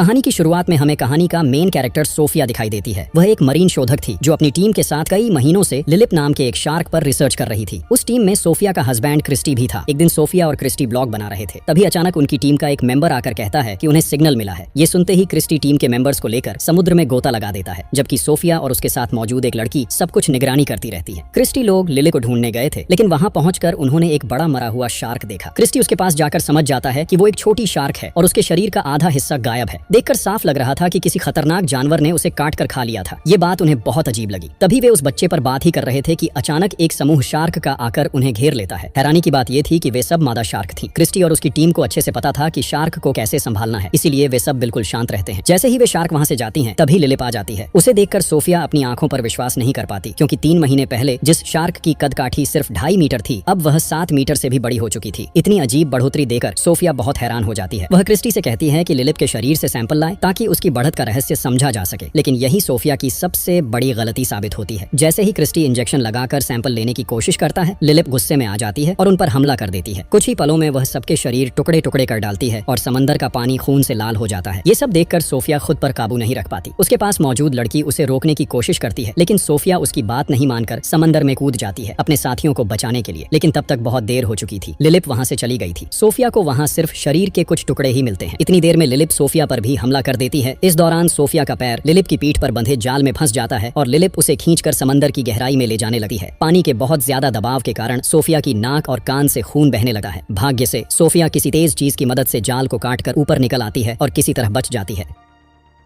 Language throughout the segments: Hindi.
कहानी की शुरुआत में हमें कहानी का मेन कैरेक्टर सोफिया दिखाई देती है। वह एक मरीन शोधक थी जो अपनी टीम के साथ कई महीनों से लिलिप नाम के एक शार्क पर रिसर्च कर रही थी। उस टीम में सोफिया का हस्बैंड क्रिस्टी भी था। एक दिन सोफिया और क्रिस्टी ब्लॉग बना रहे थे, तभी अचानक उनकी टीम का एक मेंबर आकर कहता है कि उन्हें सिग्नल मिला है। ये सुनते ही क्रिस्टी टीम के मेंबर्स को लेकर समुद्र में गोता लगा देता है, जबकि सोफिया और उसके साथ मौजूद एक लड़की सब कुछ निगरानी करती रहती है। क्रिस्टी लोग लिलिप को ढूंढने गए थे, लेकिन वहां पहुंचकर उन्होंने एक बड़ा मरा हुआ शार्क देखा। क्रिस्टी उसके पास जाकर समझ जाता है कि वो एक छोटी शार्क है और उसके शरीर का आधा हिस्सा गायब है। देखकर साफ लग रहा था कि किसी खतरनाक जानवर ने उसे काट कर खा लिया था। ये बात उन्हें बहुत अजीब लगी। तभी वे उस बच्चे पर बात ही कर रहे थे कि अचानक एक समूह शार्क का आकर उन्हें घेर लेता है। हैरानी की बात ये थी कि वे सब मादा शार्क थी। क्रिस्टी और उसकी टीम को अच्छे से पता था कि शार्क को कैसे संभालना है, इसीलिए वे सब बिल्कुल शांत रहते हैं। जैसे ही वे शार्क वहां से जाती हैं, तभी लिलिप आ जाती है। उसे देखकर सोफिया अपनी आंखों पर विश्वास नहीं कर पाती, क्योंकि 3 महीने पहले जिस शार्क की कदकाठी सिर्फ 2.5 मीटर थी, अब वह 7 मीटर से भी बड़ी हो चुकी थी। इतनी अजीब बढ़ोतरी देखकर सोफिया बहुत हैरान हो जाती है। वह क्रिस्टी से कहती है कि लिलिप के शरीर से सैंपल लाए ताकि उसकी बढ़त का रहस्य समझा जा सके, लेकिन यही सोफिया की सबसे बड़ी गलती साबित होती है। जैसे ही क्रिस्टी इंजेक्शन लगाकर सैंपल लेने की कोशिश करता है, लिलिप गुस्से में आ जाती है और उन पर हमला कर देती है। कुछ ही पलों में वह सबके शरीर टुकड़े टुकड़े कर डालती है और समंदर का पानी खून से लाल हो जाता है। ये सब देखकर सोफिया खुद पर काबू नहीं रख पाती। उसके पास मौजूद लड़की उसे रोकने की कोशिश करती है, लेकिन सोफिया उसकी बात नहीं मानकर समंदर में कूद जाती है अपने साथियों को बचाने के लिए, लेकिन तब तक बहुत देर हो चुकी थी। लिलिप वहां से चली गई थी। सोफिया को वहां सिर्फ शरीर के कुछ टुकड़े ही मिलते हैं। इतनी देर में लिलिप सोफिया पर भी हमला कर देती है। इस दौरान सोफिया का पैर लिलिप की पीठ पर बंधे जाल में फंस जाता है और लिलिप उसे खींचकर समंदर की गहराई में ले जाने लगती है। पानी के बहुत ज्यादा दबाव के कारण सोफिया की नाक और कान से खून बहने लगा है। भाग्य से सोफिया किसी तेज चीज की मदद से जाल को काटकर ऊपर निकल आती है और किसी तरह बच जाती है।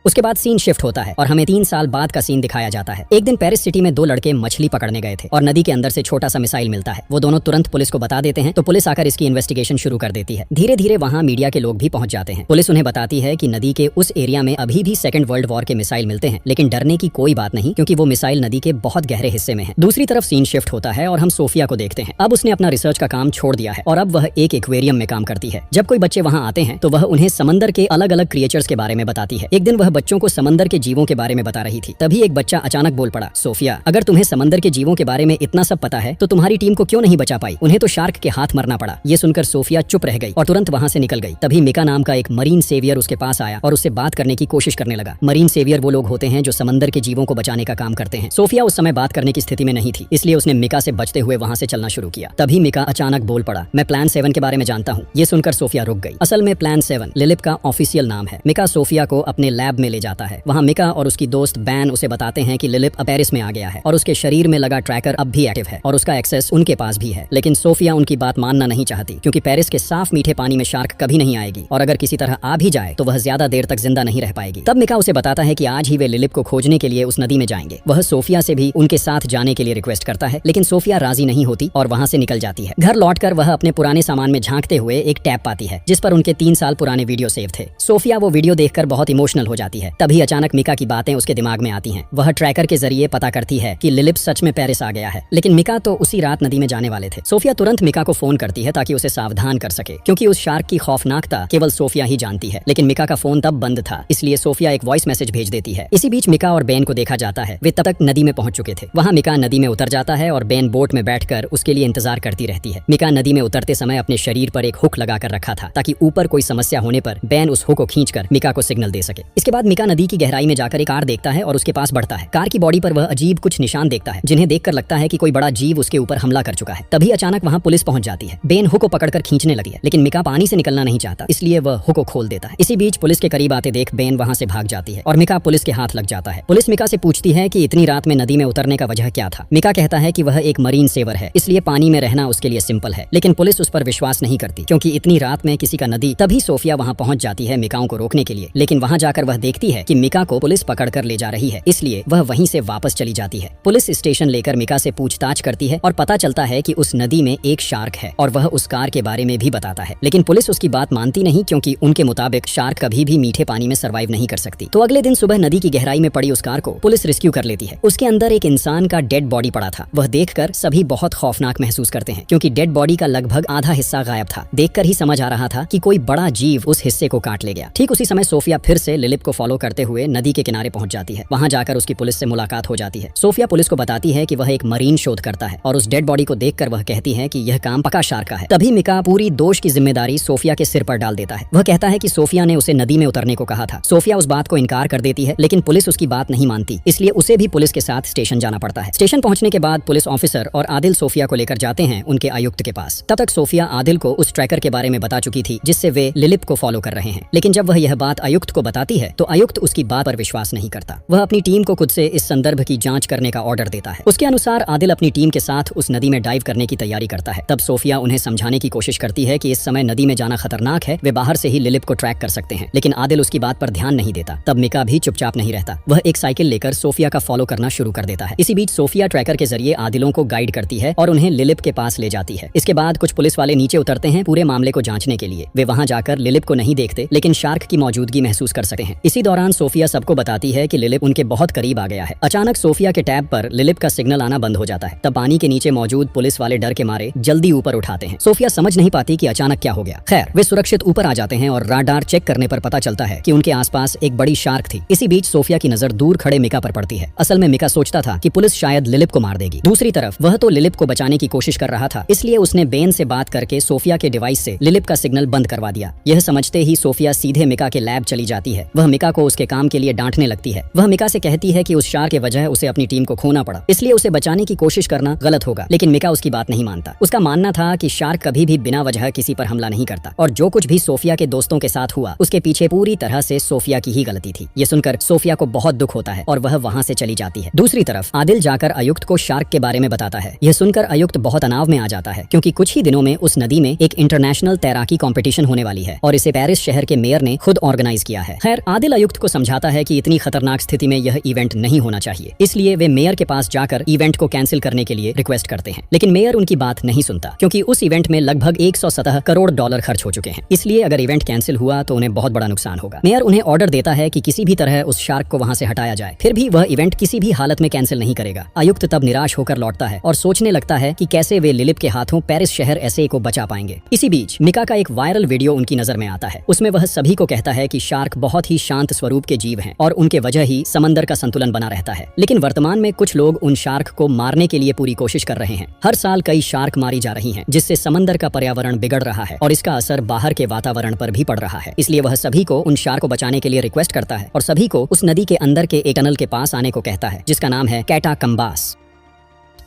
उसके बाद सीन शिफ्ट होता है और हमें 3 साल बाद का सीन दिखाया जाता है। एक दिन पेरिस सिटी में 2 लड़के मछली पकड़ने गए थे और नदी के अंदर से छोटा सा मिसाइल मिलता है। वो दोनों तुरंत पुलिस को बता देते हैं, तो पुलिस आकर इसकी इन्वेस्टिगेशन शुरू कर देती है। धीरे धीरे वहाँ मीडिया के लोग भी पहुंच जाते हैं। पुलिस उन्हें बताती है कि नदी के उस एरिया में अभी भी 2nd वर्ल्ड वॉर के मिसाइल मिलते हैं, लेकिन डरने की कोई बात नहीं, क्योंकि वो मिसाइल नदी के बहुत गहरे हिस्से में है। दूसरी तरफ सीन शिफ्ट होता है और हम सोफिया को देखते हैं। अब उसने अपना रिसर्च का काम छोड़ दिया है और अब वह एक एक्वेरियम में काम करती है। जब कोई बच्चे वहाँ आते हैं तो वह उन्हें समंदर के अलग अलग क्रिएचर्स के बारे में बताती है। एक दिन वह बच्चों को समंदर के जीवों के बारे में बता रही थी। तभी एक बच्चा अचानक बोल पड़ा, सोफिया, अगर तुम्हें समंदर के जीवों के बारे में इतना सब पता है तो तुम्हारी टीम को क्यों नहीं बचा पाई? उन्हें तो शार्क के हाथ मरना पड़ा। ये सुनकर सोफिया चुप रह गई और तुरंत वहां से निकल गई। तभी मिका नाम का एक मरीन सेवियर उसके पास आया और उससे बात करने की कोशिश करने लगा। मरीन सेवियर वो लोग होते हैं जो समंदर के जीवों को बचाने का काम करते हैं। सोफिया उस समय बात करने की स्थिति में नहीं थी, इसलिए उसने मिका से बचते हुए वहां से चलना शुरू किया। तभी मिका अचानक बोल पड़ा, मैं प्लान 7 के बारे में जानता हूँ। ये सुनकर सोफिया रुक गई। असल में प्लान 7 लिलिप का ऑफिशियल नाम है। मिका सोफिया को अपने लैब में ले जाता है। वहाँ मिका और उसकी दोस्त बैन उसे बताते हैं कि लिलिप अब पेरिस में आ गया है और उसके शरीर में लगा ट्रैकर अब भी एक्टिव है और उसका एक्सेस उनके पास भी है। लेकिन सोफिया उनकी बात मानना नहीं चाहती, क्योंकि पेरिस के साफ मीठे पानी में शार्क कभी नहीं आएगी और अगर किसी तरह आ भी जाए तो वह ज्यादा देर तक जिंदा नहीं रह पाएगी। तब मिका उसे बताता है कि आज ही वे लिलिप को खोजने के लिए उस नदी में जाएंगे। वह सोफिया से भी उनके साथ जाने के लिए रिक्वेस्ट करता है, लेकिन सोफिया राजी नहीं होती और वहां से निकल जाती है। घर लौटकर वह अपने पुराने सामान में झांकते हुए एक टैब पाती है जिस पर उनके 3 साल पुराने वीडियो सेव थे। सोफिया वो वीडियो देखकर बहुत इमोशनल हो जाती है। तभी अचानक मिका की बातें उसके दिमाग में आती हैं। वह ट्रैकर के जरिए पता करती है कि लिलिप सच में पेरिस आ गया है, लेकिन मिका तो उसी रात नदी में जाने वाले थे। सोफिया तुरंत मिका को फोन करती है ताकि उसे सावधान कर सके, क्योंकि उस शार्क की खौफनाकता केवल सोफिया ही जानती है। लेकिन मिका का फोन तब बंद था, इसलिए सोफिया एक वॉइस मैसेज भेज देती है। इसी बीच मिका और बेन को देखा जाता है। वे तब तक नदी में पहुंच चुके थे। वहाँ मिका नदी में उतर जाता है और बेन बोट में बैठकर उसके लिए इंतजार करती रहती है। मिका नदी में उतरते समय अपने शरीर पर एक हुक लगाकर रखा था ताकि ऊपर कोई समस्या होने पर बेन उस हुक को खींचकर मिका को सिग्नल दे सके। इसके बाद मिका नदी की गहराई में जाकर एक कार देखता है और उसके पास बढ़ता है। कार की बॉडी पर वह अजीब कुछ निशान देखता है, जिन्हें देखकर लगता है कि कोई बड़ा जीव उसके ऊपर हमला कर चुका है। तभी अचानक वहां पुलिस पहुंच जाती है। बेन हुक को पकड़कर खींचने लगी है, लेकिन मिका पानी से निकलना नहीं चाहता, इसलिए वह हुक को खोल देता है। इसी बीच पुलिस के करीब आते देख बेन वहां से भाग जाती है और मिका पुलिस के हाथ लग जाता है। पुलिस मिका से पूछती है कि इतनी रात में नदी में उतरने का वजह क्या था। मिका कहता है कि वह एक मरीन सेवर है, इसलिए पानी में रहना उसके लिए सिंपल है, लेकिन पुलिस उस पर विश्वास नहीं करती, क्योंकि इतनी रात में किसी का नदी। तभी सोफिया वहां पहुंच जाती है मिकाओं को रोकने के लिए, लेकिन वहां जाकर वह देखती है कि मिका को पुलिस पकड़कर ले जा रही है, इसलिए वह वहीं से वापस चली जाती है। पुलिस स्टेशन लेकर मिका से पूछताछ करती है और पता चलता है कि उस नदी में एक शार्क है और वह उस कार के बारे में भी बताता है, लेकिन पुलिस उसकी बात मानती नहीं, क्योंकि उनके मुताबिक शार्क कभी भी मीठे पानी में सर्वाइव नहीं कर सकती। तो अगले दिन सुबह नदी की गहराई में पड़ी उस कार को पुलिस रेस्क्यू कर लेती है। उसके अंदर एक इंसान का डेड बॉडी पड़ा था। वह देखकर सभी बहुत खौफनाक महसूस करते हैं, क्योंकि डेड बॉडी का लगभग आधा हिस्सा गायब था। देखकर ही समझ आ रहा था कि कोई बड़ा जीव उस हिस्से को काट ले गया। ठीक उसी समय सोफिया फिर से लिलिप को फॉलो करते हुए नदी के किनारे पहुंच जाती है। वहां जाकर उसकी पुलिस से मुलाकात हो जाती है। सोफिया पुलिस को बताती है कि वह एक मरीन शोध करता है और उस डेड बॉडी को देखकर वह कहती है कि यह काम पक्का शार्क का है। तभी मिका पूरी दोष की जिम्मेदारी सोफिया के सिर पर डाल देता है। वह कहता है कि सोफिया ने उसे नदी में उतरने को कहा था। सोफिया उस बात को इनकार कर देती है, लेकिन पुलिस उसकी बात नहीं मानती, इसलिए उसे भी पुलिस के साथ स्टेशन जाना पड़ता है। स्टेशन पहुंचने के बाद पुलिस ऑफिसर और आदिल सोफिया को लेकर जाते हैं उनके आयुक्त के पास। तब तक सोफिया आदिल को उस ट्रैकर के बारे में बता चुकी थी जिससे वे लिलिप को फॉलो कर रहे हैं। लेकिन जब वह यह बात आयुक्त को बताती है तो आयुक्त उसकी बात पर विश्वास नहीं करता। वह अपनी टीम को खुद से इस संदर्भ की जांच करने का ऑर्डर देता है। उसके अनुसार आदिल अपनी टीम के साथ उस नदी में डाइव करने की तैयारी करता है। तब सोफिया उन्हें समझाने की कोशिश करती है कि इस समय नदी में जाना खतरनाक है, वे बाहर से ही लिलिप को ट्रैक कर सकते हैं। लेकिन आदिल उसकी बात पर ध्यान नहीं देता। तब मिका भी चुपचाप नहीं रहता। वह एक साइकिल लेकर सोफिया का फॉलो करना शुरू कर देता है। इसी बीच सोफिया ट्रैकर के जरिए आदिलों को गाइड करती है और उन्हें लिलिप के पास ले जाती है। इसके बाद कुछ पुलिस वाले नीचे उतरते हैं पूरे मामले को जांचने के लिए। वे वहां जाकर लिलिप को नहीं देखते, लेकिन शार्क की मौजूदगी महसूस कर सकते हैं। इसी दौरान सोफिया सबको बताती है कि लिलिप उनके बहुत करीब आ गया है। अचानक सोफिया के टैब पर लिलिप का सिग्नल आना बंद हो जाता है। तब पानी के नीचे मौजूद पुलिस वाले डर के मारे जल्दी ऊपर उठाते हैं। सोफिया समझ नहीं पाती कि अचानक क्या हो गया। खैर, वे सुरक्षित ऊपर आ जाते हैं और राडार चेक करने पर पता चलता है कि उनके आसपास एक बड़ी शार्क थी। इसी बीच सोफिया की नजर दूर खड़े मिका पर पड़ती है। असल में मिका सोचता था कि पुलिस शायद लिलिप को मार देगी। दूसरी तरफ वह तो लिलिप को बचाने की कोशिश कर रहा था, इसलिए उसने बेन से बात करके सोफिया के डिवाइस से लिलिप का सिग्नल बंद करवा दिया। यह समझते ही सोफिया सीधे मिका के लैब चली जाती है। वह मिका को उसके काम के लिए डांटने लगती है। वह मिका से कहती है कि उस शार्क के वजह उसे अपनी टीम को खोना पड़ा, इसलिए उसे बचाने की कोशिश करना गलत होगा। लेकिन मिका उसकी बात नहीं मानता। उसका मानना था कि शार्क कभी भी बिना वजह किसी पर हमला नहीं करता और जो कुछ भी सोफिया के दोस्तों के साथ हुआ उसके पीछे पूरी तरह से सोफिया की ही गलती थी। ये सुनकर सोफिया को बहुत दुख होता है और वह वहां से चली जाती है। दूसरी तरफ आदिल जाकर आयुक्त को शार्क के बारे में बताता है। यह सुनकर आयुक्त बहुत तनाव में आ जाता है, क्योंकि कुछ ही दिनों में उस नदी में एक इंटरनेशनल तैराकी कंपटीशन होने वाली है और इसे पेरिस शहर के मेयर ने खुद ऑर्गेनाइज किया है। खैर, आदिल आयुक्त को समझाता है कि इतनी खतरनाक स्थिति में यह इवेंट नहीं होना चाहिए, इसलिए वे मेयर के पास जाकर इवेंट को कैंसिल करने के लिए रिक्वेस्ट करते हैं। लेकिन मेयर उनकी बात नहीं सुनता, क्योंकि उस इवेंट में लगभग 117 करोड़ डॉलर खर्च हो चुके हैं। इसलिए अगर इवेंट कैंसिल हुआ तो उन्हें बहुत बड़ा नुकसान होगा। मेयर उन्हें ऑर्डर देता है कि किसी भी तरह उस शार्क को वहां से हटाया जाए। फिर भी वह इवेंट किसी भी हालत में कैंसिल नहीं करेगा। आयुक्त तब निराश होकर लौटता है और सोचने लगता है कि कैसे वे लिलिप के हाथों पेरिस शहर ऐसे को बचा पाएंगे। इसी बीच मिका का एक वायरल वीडियो उनकी नजर में आता है। उसमें वह सभी को कहता है कि शार्क बहुत ही शांत स्वरूप के जीव हैं और उनके वजह ही समंदर का संतुलन बना रहता है। लेकिन वर्तमान में कुछ लोग उन शार्क को मारने के लिए पूरी कोशिश कर रहे हैं। हर साल कई शार्क मारी जा रही हैं, जिससे समंदर का पर्यावरण बिगड़ रहा है और इसका असर बाहर के वातावरण पर भी पड़ रहा है। इसलिए वह सभी को उन शार्क को बचाने के लिए रिक्वेस्ट करता है और सभी को उस नदी के अंदर के एक टनल के पास आने को कहता है, जिसका नाम है कैटाकम्बास।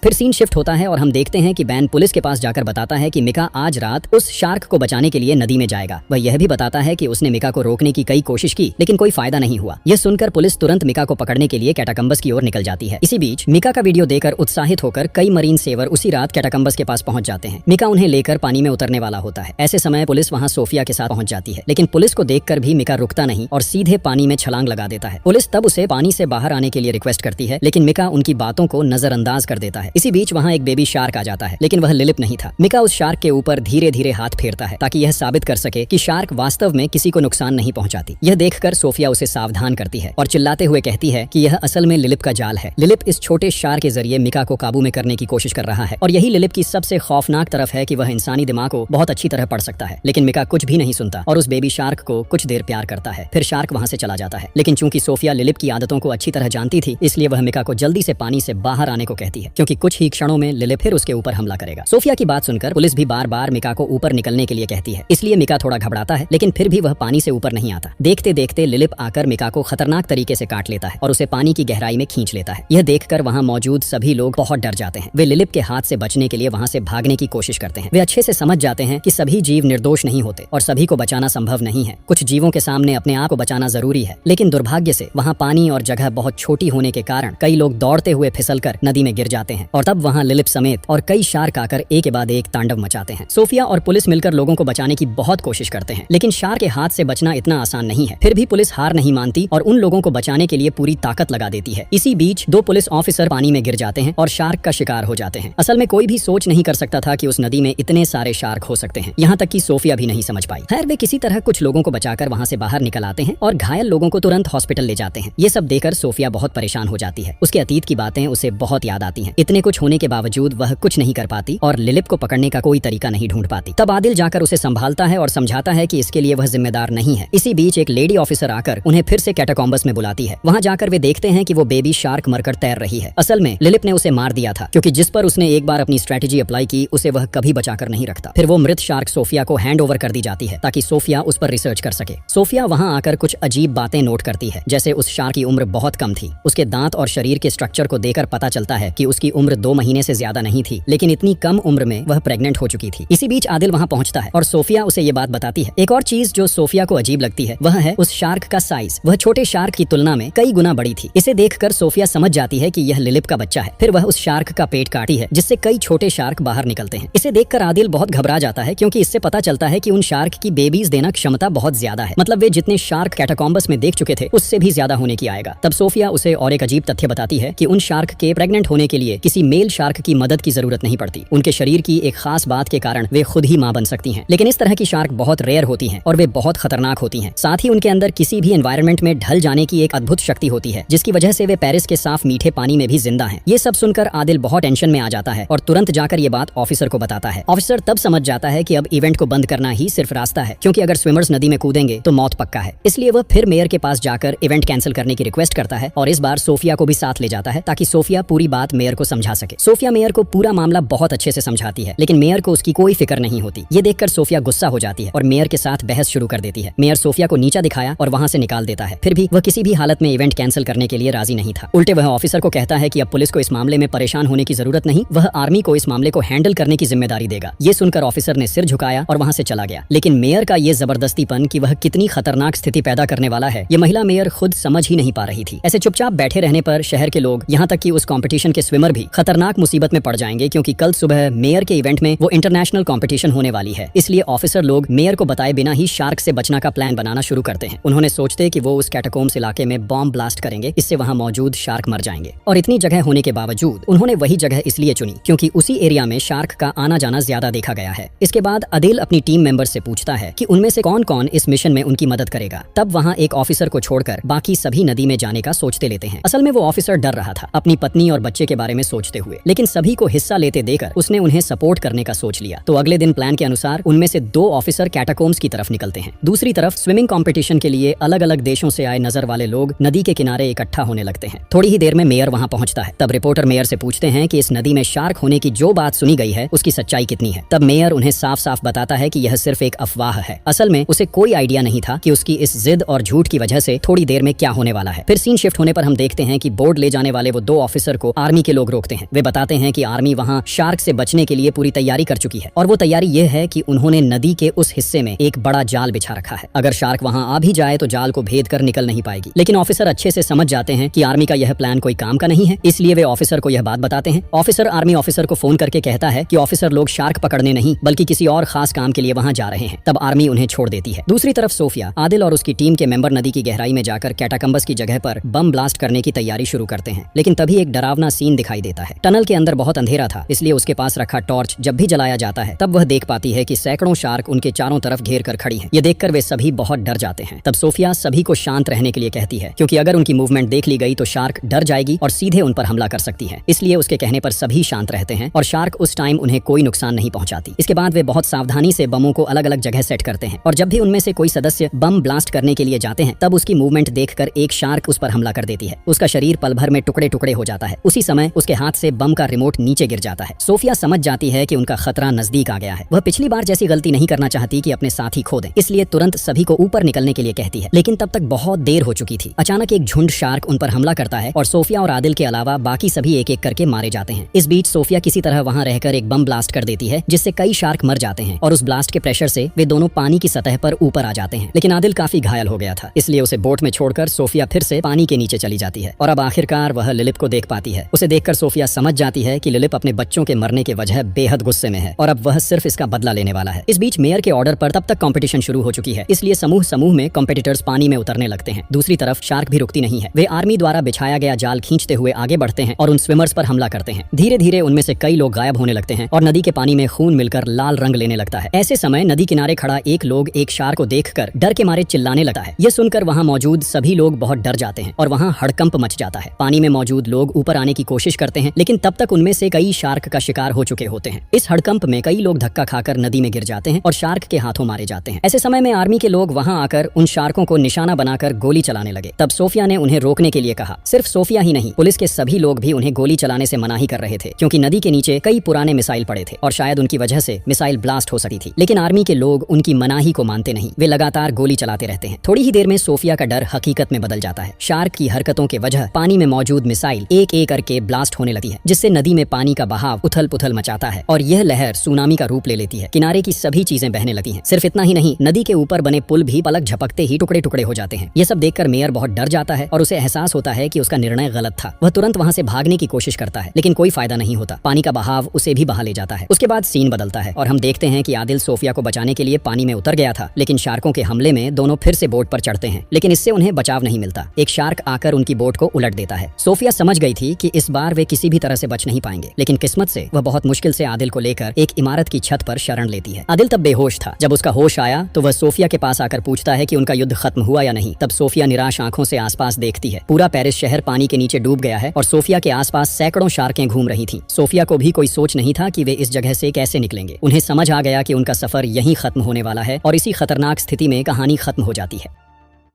फिर सीन शिफ्ट होता है और हम देखते हैं कि बैन पुलिस के पास जाकर बताता है कि मिका आज रात उस शार्क को बचाने के लिए नदी में जाएगा। वह यह भी बताता है कि उसने मिका को रोकने की कई कोशिश की, लेकिन कोई फायदा नहीं हुआ। यह सुनकर पुलिस तुरंत मिका को पकड़ने के लिए कैटाकम्बस की ओर निकल जाती है। इसी बीच मिका का वीडियो देखकर उत्साहित होकर कई मरीन सेवर उसी रात कैटाकम्बस के पास पहुंच जाते हैं। मिका उन्हें लेकर पानी में उतरने वाला होता है। ऐसे समय पुलिस वहां सोफिया के साथ पहुंच जाती है, लेकिन पुलिस को देखकर भी मिका रुकता नहीं और सीधे पानी में छलांग लगा देता है। पुलिस तब उसे पानी से बाहर आने के लिए रिक्वेस्ट करती है, लेकिन मिका उनकी बातों को नजरअंदाज कर देता है। इसी बीच वहां एक बेबी शार्क आ जाता है, लेकिन वह लिलिप नहीं था। मिका उस शार्क के ऊपर धीरे धीरे हाथ फेरता है ताकि यह साबित कर सके कि शार्क वास्तव में किसी को नुकसान नहीं पहुंचाती। यह देखकर सोफिया उसे सावधान करती है और चिल्लाते हुए कहती है कि यह असल में लिलिप का जाल है। लिलिप इस छोटे शार्क के जरिए मिका को काबू में करने की कोशिश कर रहा है और यही लिलिप की सबसे खौफनाक तरफ है कि वह इंसानी दिमाग को बहुत अच्छी तरह पढ़ सकता है। लेकिन मिका कुछ भी नहीं सुनता और उस बेबी शार्क को कुछ देर प्यार करता है। फिर शार्क वहां से चला जाता है। लेकिन चूंकि सोफिया लिलिप की आदतों को अच्छी तरह जानती थी, इसलिए वह मिका को जल्दी से पानी से बाहर आने को कहती है, क्योंकि कुछ ही क्षणों में लिलिप फिर उसके ऊपर हमला करेगा। सोफिया की बात सुनकर पुलिस भी बार बार मिका को ऊपर निकलने के लिए कहती है, इसलिए मिका थोड़ा घबराता है, लेकिन फिर भी वह पानी से ऊपर नहीं आता। देखते देखते लिलिप आकर मिका को खतरनाक तरीके से काट लेता है और उसे पानी की गहराई में खींच लेता है। यह देखकर वहां मौजूद सभी लोग बहुत डर जाते हैं। वे लिलिप के हाथ से बचने के लिए वहां से भागने की कोशिश करते हैं। वे अच्छे से समझ जाते हैं कि सभी जीव निर्दोष नहीं होते और सभी को बचाना संभव नहीं है। कुछ जीवों के सामने अपने आप को बचाना जरूरी है, लेकिन दुर्भाग्य से वहां पानी और जगह बहुत छोटी होने के कारण कई लोग दौड़ते हुए फिसलकर नदी में गिर जाते हैं और तब वहां लिलिप समेत और कई शार्क आकर एक के बाद एक तांडव मचाते हैं। सोफिया और पुलिस मिलकर लोगों को बचाने की बहुत कोशिश करते हैं, लेकिन शार्क के हाथ से बचना इतना आसान नहीं है। फिर भी पुलिस हार नहीं मानती और उन लोगों को बचाने के लिए पूरी ताकत लगा देती है। इसी बीच 2 पुलिस ऑफिसर पानी में गिर जाते हैं और शार्क का शिकार हो जाते हैं। असल में कोई भी सोच नहीं कर सकता था कि उस नदी में इतने सारे शार्क हो सकते हैं, यहाँ तक कि सोफिया भी नहीं समझ पाई। खैर, वे किसी तरह कुछ लोगों को बचाकर वहाँ से बाहर निकल आते हैं और घायल लोगों को तुरंत हॉस्पिटल ले जाते हैं। ये सब देखकर सोफिया बहुत परेशान हो जाती है। उसके अतीत की बातें उसे बहुत याद आती हैं। इतने इतने कुछ होने के बावजूद वह कुछ नहीं कर पाती और लिलिप को पकड़ने का कोई तरीका नहीं ढूंढ पाती। तब आदिल जाकर उसे संभालता है और समझाता है कि इसके लिए वह जिम्मेदार नहीं है। इसी बीच एक लेडी ऑफिसर आकर उन्हें फिर से कैटाकॉम्बस में बुलाती है। वहाँ जाकर वे देखते हैं कि वो बेबी शार्क मरकर तैर रही है। असल में लिलिप ने उसे मार दिया था, क्योंकि जिस पर उसने एक बार अपनी स्ट्रेटेजी अप्लाई की उसे वह कभी बचाकर नहीं रखता। फिर वो मृत शार्क सोफिया को हैंड ओवर कर दी जाती है ताकि सोफिया उस पर रिसर्च कर सके। सोफिया वहाँ आकर कुछ अजीब बातें नोट करती है, जैसे उस शार्क की उम्र बहुत कम थी। उसके दांत और शरीर के स्ट्रक्चर को देखकर पता चलता है कि उसकी उम्र 2 महीने से ज्यादा नहीं थी, लेकिन इतनी कम उम्र में वह प्रेग्नेंट हो चुकी थी। इसी बीच आदिल वहाँ पहुँचता है और सोफिया उसे ये बात बताती है। एक और चीज जो सोफिया को अजीब लगती है वह है उस शार्क का साइज। वह छोटे शार्क की तुलना में कई गुना बड़ी थी। इसे देखकर सोफिया समझ जाती है कि यह लिलिप का बच्चा है। फिर वह उस शार्क का पेट काटती है, जिससे कई छोटे शार्क बाहर निकलते हैं। इसे देखकर आदिल बहुत घबरा जाता है, क्योंकि इससे पता चलता है कि उन शार्क की बेबीज देना क्षमता बहुत ज्यादा है। मतलब वे जितने शार्क कैटाकॉम्बस में देख चुके थे उससे भी ज्यादा होने की आएगा। तब सोफिया उसे और एक अजीब तथ्य बताती है कि उन शार्क के प्रेग्नेंट होने के लिए किसी मेल शार्क की मदद की जरूरत नहीं पड़ती। उनके शरीर की एक खास बात के कारण वे खुद ही मां बन सकती हैं। लेकिन इस तरह की शार्क बहुत रेयर होती हैं और वे बहुत खतरनाक होती हैं। साथ ही उनके अंदर किसी भी एनवायरनमेंट में ढल जाने की एक अद्भुत शक्ति होती है, जिसकी वजह से वे पेरिस के साफ मीठे पानी में भी जिंदा हैं। ये सब सुनकर आदिल बहुत टेंशन में आ जाता है और तुरंत जाकर ये बात ऑफिसर को बताता है। ऑफिसर तब समझ जाता है कि अब इवेंट को बंद करना ही सिर्फ रास्ता है, क्योंकि अगर स्विमर्स नदी में कूदेंगे तो मौत पक्का है। इसलिए वह फिर मेयर के पास जाकर इवेंट कैंसिल करने की रिक्वेस्ट करता है और इस बार सोफिया को भी साथ ले जाता है ताकि सोफिया पूरी बात मेयर को समझा सके। सोफिया मेयर को पूरा मामला बहुत अच्छे से समझाती है, लेकिन मेयर को उसकी कोई फिक्र नहीं होती। ये देखकर सोफिया गुस्सा हो जाती है और मेयर के साथ बहस शुरू कर देती है। मेयर सोफिया को नीचा दिखाया और वहाँ से निकाल देता है। फिर भी वह किसी भी हालत में इवेंट कैंसिल करने के लिए राजी नहीं था। उल्टे वह ऑफिसर को कहता है कि अब पुलिस को इस मामले में परेशान होने की जरूरत नहीं, वह आर्मी को इस मामले को हैंडल करने की जिम्मेदारी देगा। ये सुनकर ऑफिसर ने सिर झुकाया और वहाँ से चला गया। लेकिन मेयर का ये जबरदस्तीपन कि वह कितनी खतरनाक स्थिति पैदा करने वाला है, ये महिला मेयर खुद समझ ही नहीं पा रही थी। ऐसे चुपचाप बैठे रहने पर शहर के लोग, यहाँ तक कि उस कंपटीशन के स्विमर भी खतरनाक मुसीबत में पड़ जाएंगे, क्योंकि कल सुबह मेयर के इवेंट में वो इंटरनेशनल कंपटीशन होने वाली है। इसलिए ऑफिसर लोग मेयर को बताए बिना ही शार्क से बचने का प्लान बनाना शुरू करते हैं। उन्होंने सोचते कि वो उस कैटाकोम्स इलाके में बॉम्ब ब्लास्ट करेंगे, इससे वहाँ मौजूद शार्क मर जाएंगे। और इतनी जगह होने के बावजूद उन्होंने वही जगह इसलिए चुनी क्योंकि उसी एरिया में शार्क का आना जाना ज्यादा देखा गया है। इसके बाद आदिल अपनी टीम मेंबर से पूछता है कि उनमें से कौन कौन इस मिशन में उनकी मदद करेगा। तब वहाँ एक ऑफिसर को छोड़कर बाकी सभी नदी में जाने का सोचते लेते हैं। असल में वो ऑफिसर डर रहा था अपनी पत्नी और बच्चे के बारे में सोचते हुए, लेकिन सभी को हिस्सा लेते देखकर उसने उन्हें सपोर्ट करने का सोच लिया। तो अगले दिन प्लान के अनुसार उनमें से 2 ऑफिसर कैटाकोम्स की तरफ निकलते हैं। दूसरी तरफ स्विमिंग कंपटीशन के लिए अलग अलग देशों से आए नजर वाले लोग नदी के किनारे इकट्ठा होने लगते हैं। थोड़ी ही देर में मेयर वहाँ पहुँचता है। तब रिपोर्टर मेयर से पूछते हैं कि इस नदी में शार्क होने की जो बात सुनी गई है उसकी सच्चाई कितनी है। तब मेयर उन्हें साफ साफ बताता है कि यह सिर्फ एक अफवाह है। असल में उसे कोई आइडिया नहीं था कि उसकी इस जिद और झूठ की वजह से थोड़ी देर में क्या होने वाला है। फिर सीन शिफ्ट होने पर हम देखते हैं कि बोर्ड ले जाने वाले वो 2 ऑफिसर को आर्मी के लोग रोकते हैं। वे बताते हैं कि आर्मी वहाँ शार्क से बचने के लिए पूरी तैयारी कर चुकी है और वो तैयारी ये है कि उन्होंने नदी के उस हिस्से में एक बड़ा जाल बिछा रखा है। अगर शार्क वहाँ आ भी जाए तो जाल को भेद कर निकल नहीं पाएगी। लेकिन ऑफिसर अच्छे से समझ जाते हैं कि आर्मी का यह प्लान कोई काम का नहीं है, इसलिए वे ऑफिसर को यह बात बताते हैं। ऑफिसर आर्मी ऑफिसर को फोन करके कहता है कि ऑफिसर लोग शार्क पकड़ने नहीं बल्कि किसी और खास काम के लिए वहाँ जा रहे हैं। तब आर्मी उन्हें छोड़ देती है। दूसरी तरफ सोफिया, आदिल और उसकी टीम के मेंबर नदी की गहराई में जाकर कैटाकम्बस की जगह पर बम ब्लास्ट करने की तैयारी शुरू करते हैं। लेकिन तभी एक डरावना सीन दिखाई देता है। टनल के अंदर बहुत अंधेरा था, इसलिए उसके पास रखा टॉर्च जब भी जलाया जाता है तब वह देख पाती है कि सैकड़ों शार्क उनके चारों तरफ घेर कर खड़ी हैं। ये देखकर वे सभी बहुत डर जाते हैं। तब सोफिया सभी को शांत रहने के लिए कहती है, क्योंकि अगर उनकी मूवमेंट देख ली गई तो शार्क डर जाएगी और सीधे उन पर हमला कर सकती है। इसलिए उसके कहने पर सभी शांत रहते हैं और शार्क उस टाइम उन्हें कोई नुकसान नहीं पहुंचाती। इसके बाद वे बहुत सावधानी से बमों को अलग अलग जगह सेट करते हैं और जब भी उनमें से कोई सदस्य बम ब्लास्ट करने के लिए जाते हैं तब उसकी मूवमेंट देखकर एक शार्क उस पर हमला कर देती है। उसका शरीर पल भर में टुकड़े टुकड़े हो जाता है। उसी समय उसके हाथ से बम का रिमोट नीचे गिर जाता है। सोफिया समझ जाती है कि उनका खतरा नजदीक आ गया है। वह पिछली बार जैसी गलती नहीं करना चाहती कि अपने साथी खो दें, इसलिए तुरंत सभी को ऊपर निकलने के लिए कहती है। लेकिन तब तक बहुत देर हो चुकी थी। अचानक एक झुंड शार्क उन पर हमला करता है और सोफिया और आदिल के अलावा बाकी सभी एक एक करके मारे जाते हैं। इस बीच सोफिया किसी तरह वहां रहकर एक बम ब्लास्ट कर देती है, जिससे कई शार्क मर जाते हैं और उस ब्लास्ट के प्रेशर से वे दोनों पानी की सतह पर ऊपर आ जाते हैं। लेकिन आदिल काफी घायल हो गया था, इसलिए उसे बोट में छोड़कर सोफिया फिर से पानी के नीचे चली जाती है और अब आखिरकार वह लिलिप को देख पाती है। उसे देखकर सोफिया समझ जाती है कि लिलिप अपने बच्चों के मरने के वजह बेहद गुस्से में है और अब वह सिर्फ इसका बदला लेने वाला है। इस बीच मेयर के ऑर्डर पर तब तक कंपटीशन शुरू हो चुकी है, इसलिए समूह समूह में कॉम्पिटिटर्स पानी में उतरने लगते हैं। दूसरी तरफ शार्क भी रुकती नहीं है। वे आर्मी द्वारा बिछाया गया जाल खींचते हुए आगे बढ़ते हैं और उन स्विमर्स पर हमला करते हैं। धीरे धीरे उनमें से कई लोग गायब होने लगते हैं और नदी के पानी में खून मिलकर लाल रंग लेने लगता है। ऐसे समय नदी किनारे खड़ा एक लोग एक शार्क को देखकर डर के मारे चिल्लाने लगता है। यह सुनकर वहां मौजूद सभी लोग बहुत डर जाते हैं और वहां हड़कंप मच जाता है। पानी में मौजूद लोग ऊपर आने की कोशिश करते हैं, लेकिन तब तक उनमें से कई शार्क का शिकार हो चुके होते हैं। इस हड़कंप में कई लोग धक्का खाकर नदी में गिर जाते हैं और शार्क के हाथों मारे जाते हैं। ऐसे समय में आर्मी के लोग वहां आकर उन शार्कों को निशाना बनाकर गोली चलाने लगे। तब सोफिया ने उन्हें रोकने के लिए कहा। सिर्फ सोफिया ही नहीं, पुलिस के सभी लोग भी उन्हें गोली चलाने से मनाही कर रहे थे, क्योंकि नदी के नीचे कई पुराने मिसाइल पड़े थे और शायद उनकी वजह से मिसाइल ब्लास्ट हो सकी थी। लेकिन आर्मी के लोग उनकी मनाही को मानते नहीं, वे लगातार गोली चलाते रहते हैं। थोड़ी ही देर में सोफिया का डर हकीकत में बदल जाता है। शार्क की हरकतों के वजह पानी में मौजूद मिसाइल एक एक करके ब्लास्ट होने लगती है, जिससे नदी में पानी का बहाव उथल पुथल मचाता है और यह लहर सुनामी का रूप ले लेती है। किनारे की सभी चीजें बहने लगती हैं। सिर्फ इतना ही नहीं, नदी के ऊपर बने पुल भी पलक झपकते ही टुकड़े टुकड़े हो जाते हैं। यह सब देखकर मेयर बहुत डर जाता है और उसे एहसास होता है कि उसका निर्णय गलत था। वह तुरंत वहां से भागने की कोशिश करता है, लेकिन कोई फायदा नहीं होता। पानी का बहाव उसे भी बहा ले जाता है। उसके बाद सीन बदलता है और हम देखते हैं कि आदिल सोफिया को बचाने के लिए पानी में उतर गया था, लेकिन शार्कों के हमले में दोनों फिर से बोट पर चढ़ते हैं, लेकिन इससे उन्हें बचाव नहीं मिलता। एक शार्क आकर उनकी बोट को उलट देता है। सोफिया समझ गई थी कि इस बार वे किसी भी तरह से बच नहीं पाएंगे, लेकिन किस्मत से वह बहुत मुश्किल से आदिल को लेकर एक इमारत की छत पर शरण लेती है। आदिल तब बेहोश था। जब उसका होश आया तो वह सोफिया के पास आकर पूछता है कि उनका युद्ध खत्म हुआ या नहीं। तब सोफिया निराश आंखों से आसपास देखती है। पूरा पेरिस शहर पानी के नीचे डूब गया है और सोफिया के आसपास सैकड़ों शार्कें घूम रही थीं। सोफिया को भी कोई सोच नहीं था कि वे इस जगह से कैसे निकलेंगे। उन्हें समझ आ गया कि उनका सफर यहीं खत्म होने वाला है और इसी खतरनाक स्थिति में कहानी खत्म हो जाती है।